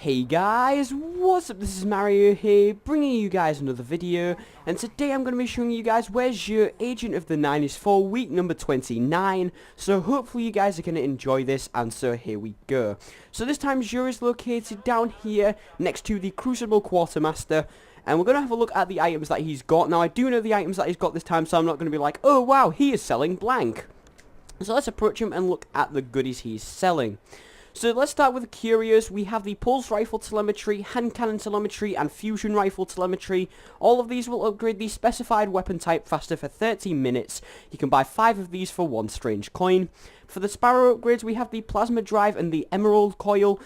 Hey guys, what's up? This is Mario here, bringing you guys another video, and today I'm going to be showing you guys where's your Agent of the 90s for week number 29, so hopefully you guys are going to enjoy this, and so here we go. So this time Zhou is located down here, next to the Crucible Quartermaster, and we're going to have a look at the items that he's got. Now I do know the items that he's got this time, so I'm not going to be like, oh wow, he is selling blank. So let's approach him and look at the goodies he's selling. So let's start with the curios. We have the pulse rifle telemetry, hand cannon telemetry, and fusion rifle telemetry. All of these will upgrade the specified weapon type faster for 13 minutes. You can buy 5 of these for 1 strange coin. For the Sparrow upgrades, we have the Plasma Drive and the Emerald Coil.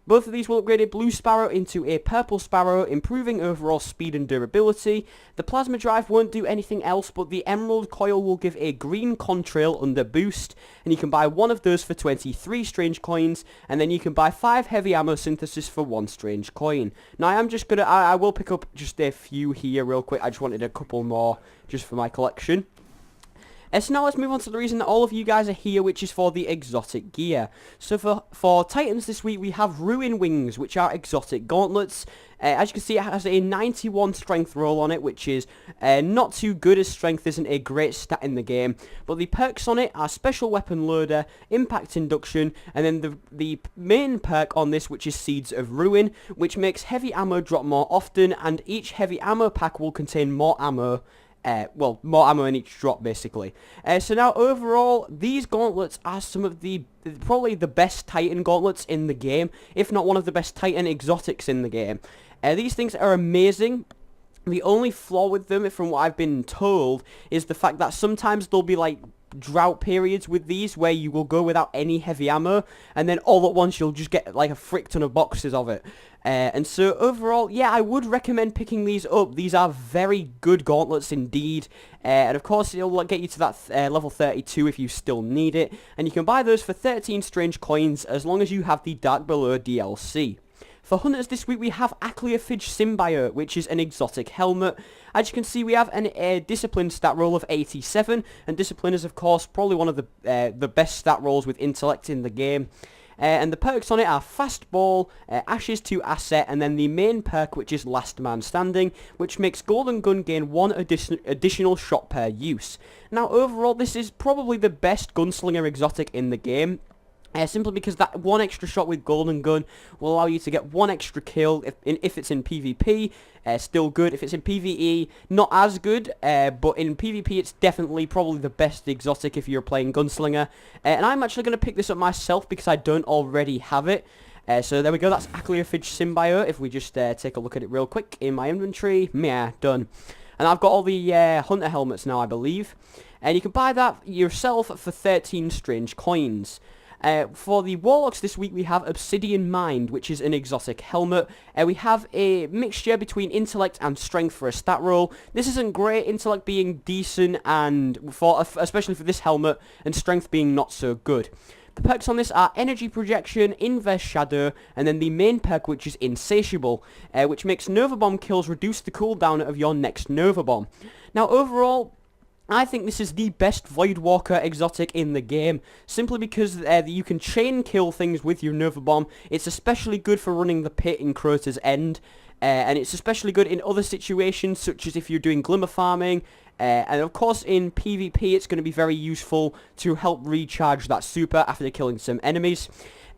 Both of these will upgrade a Blue Sparrow into a Purple Sparrow, improving overall speed and durability. The Plasma Drive won't do anything else, but the Emerald Coil will give a green contrail under boost, and you can buy 1 of those for 23 strange coins, and then you can buy 5 heavy ammo synthesis for 1 strange coin. Now I will pick up just a few here real quick. I just wanted a couple more just for my collection. So now let's move on to the reason that all of you guys are here, which is for the exotic gear. So for Titans this week, we have Ruin Wings, which are exotic gauntlets. As you can see, it has a 91 strength roll on it, which is not too good, as strength isn't a great stat in the game. But the perks on it are Special Weapon Loader, Impact Induction, and then the main perk on this, which is Seeds of Ruin, which makes heavy ammo drop more often, and each heavy ammo pack will contain more ammo. More ammo in each drop, basically. So now, overall, these gauntlets are some of probably the best Titan gauntlets in the game, if not one of the best Titan exotics in the game. These things are amazing. The only flaw with them, from what I've been told, is the fact that sometimes there'll be, like, drought periods with these where you will go without any heavy ammo, and then all at once you'll just get like a frick ton of boxes of it. And so overall, yeah, I would recommend picking these up. These are very good gauntlets indeed, and of course it'll get you to that level 32 if you still need it, and you can buy those for 13 strange coins as long as you have the Dark Below DLC. For hunters this week, we have Acleophage Symbiote, which is an exotic helmet. As you can see, we have a discipline stat roll of 87, and discipline is, of course, probably one of the best stat rolls with intellect in the game. And the perks on it are Fast Ball, Ashes to Asset, and then the main perk, which is Last Man Standing, which makes Golden Gun gain 1 additional shot per use. Now, overall, this is probably the best gunslinger exotic in the game. Simply because that 1 extra shot with Golden Gun will allow you to get 1 extra kill if it's in PvP, still good. If it's in PvE, not as good, but in PvP it's definitely probably the best exotic if you're playing Gunslinger. And I'm actually going to pick this up myself because I don't already have it. So there we go, that's Acleophage Symbiote. If we just take a look at it real quick in my inventory, yeah, done. And I've got all the Hunter helmets now, I believe. And you can buy that yourself for 13 strange coins. For the Warlocks this week, we have Obsidian Mind, which is an exotic helmet. We have a mixture between intellect and strength for a stat roll. This isn't great, intellect being decent, and especially for this helmet, and strength being not so good. The perks on this are Energy Projection, Inverse Shadow, and then the main perk, which is Insatiable, which makes Nova Bomb kills reduce the cooldown of your next Nova Bomb. Now, overall, I think this is the best Voidwalker exotic in the game, simply because you can chain kill things with your Nova Bomb. It's especially good for running the pit in Crota's End, and it's especially good in other situations, such as if you're doing Glimmer farming, and of course in PvP it's going to be very useful to help recharge that super after killing some enemies.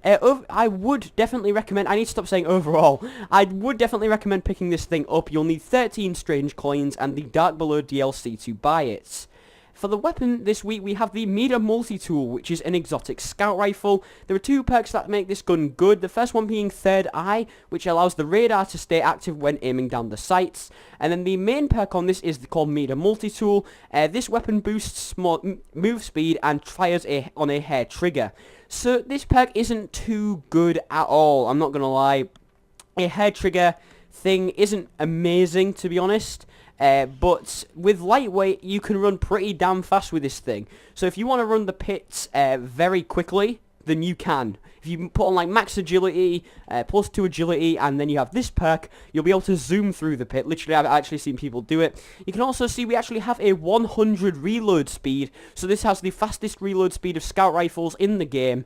I would definitely recommend, I need to stop saying overall, I would definitely recommend picking this thing up. You'll need 13 strange coins and the Dark Below DLC to buy it. For the weapon this week, we have the MIDA Multi-Tool, which is an exotic scout rifle. There are 2 perks that make this gun good. The first one being Third Eye, which allows the radar to stay active when aiming down the sights. And then the main perk on this is called MIDA Multi-Tool. This weapon boosts move speed and fires on a hair trigger. So this perk isn't too good at all, I'm not going to lie. A hair trigger thing isn't amazing, to be honest. But with lightweight, you can run pretty damn fast with this thing. So if you want to run the pits very quickly, then you can. If you put on like max agility, +2 agility, and then you have this perk, you'll be able to zoom through the pit. Literally, I've actually seen people do it. You can also see we actually have a 100 reload speed. So this has the fastest reload speed of scout rifles in the game.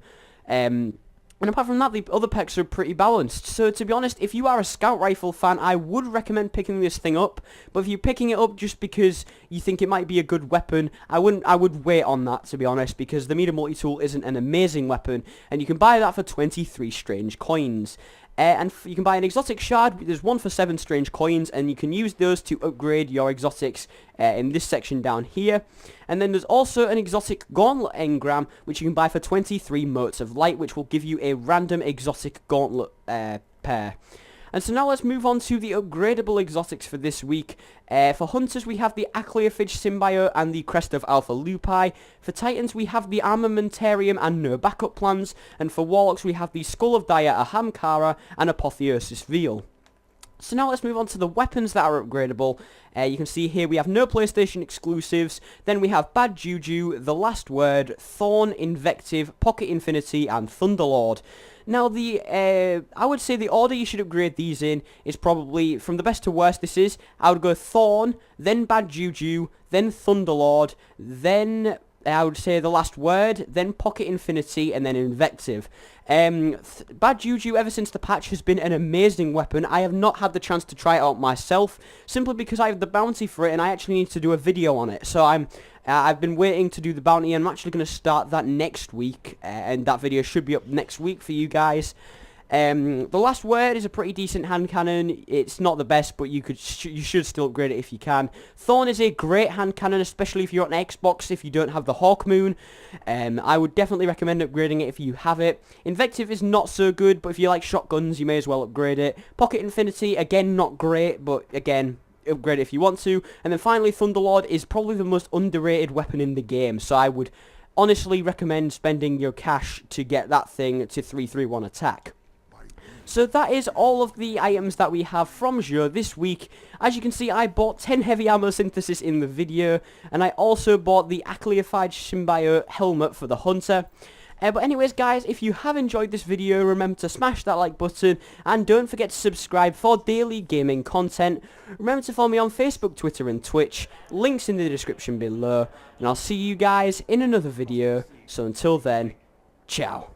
And apart from that, the other packs are pretty balanced. So to be honest, if you are a scout rifle fan, I would recommend picking this thing up. But if you're picking it up just because you think it might be a good weapon, I would wait on that, to be honest, because the MIDA Multi-Tool isn't an amazing weapon, and you can buy that for 23 strange coins. And you can buy an exotic shard. There's one for 7 strange coins, and you can use those to upgrade your exotics in this section down here. And then there's also an exotic gauntlet engram, which you can buy for 23 motes of light, which will give you a random exotic gauntlet pair. And so now let's move on to the upgradable exotics for this week. For hunters, we have the Acleophage symbiote and the Crest of Alpha Lupi. For titans, we have the Armamentarium and no backup plans. And for warlocks, we have the Skull of Dire Ahamkara and Apotheosis Veil. So now let's move on to the weapons that are upgradable. You can see here we have no PlayStation exclusives. Then we have Bad Juju, The Last Word, Thorn, Invective, Pocket Infinity, and Thunderlord. Now, I would say the order you should upgrade these in is probably from the best to worst. I would go Thorn, then Bad Juju, then Thunderlord, then I would say The Last Word, then Pocket Infinity, and then Invective. Bad Juju, ever since the patch, has been an amazing weapon. I have not had the chance to try it out myself, simply because I have the bounty for it, and I actually need to do a video on it. So I've been waiting to do the bounty, and I'm actually going to start that next week, and that video should be up next week for you guys. The Last Word is a pretty decent hand cannon. It's not the best, but you should still upgrade it if you can. Thorn is a great hand cannon, especially if you're on Xbox, if you don't have the Hawk Moon. I would definitely recommend upgrading it if you have it. Invective is not so good, but if you like shotguns, you may as well upgrade it. Pocket Infinity, again, not great, but again, upgrade it if you want to. And then finally, Thunderlord is probably the most underrated weapon in the game, so I would honestly recommend spending your cash to get that thing to 331 attack. So that is all of the items that we have from Joe this week. As you can see, I bought 10 heavy ammo synthesis in the video, and I also bought the Acleophage symbiote helmet for the hunter. But anyways, guys, if you have enjoyed this video, remember to smash that like button, and don't forget to subscribe for daily gaming content. Remember to follow me on Facebook, Twitter, and Twitch. Links in the description below, and I'll see you guys in another video. So until then, ciao.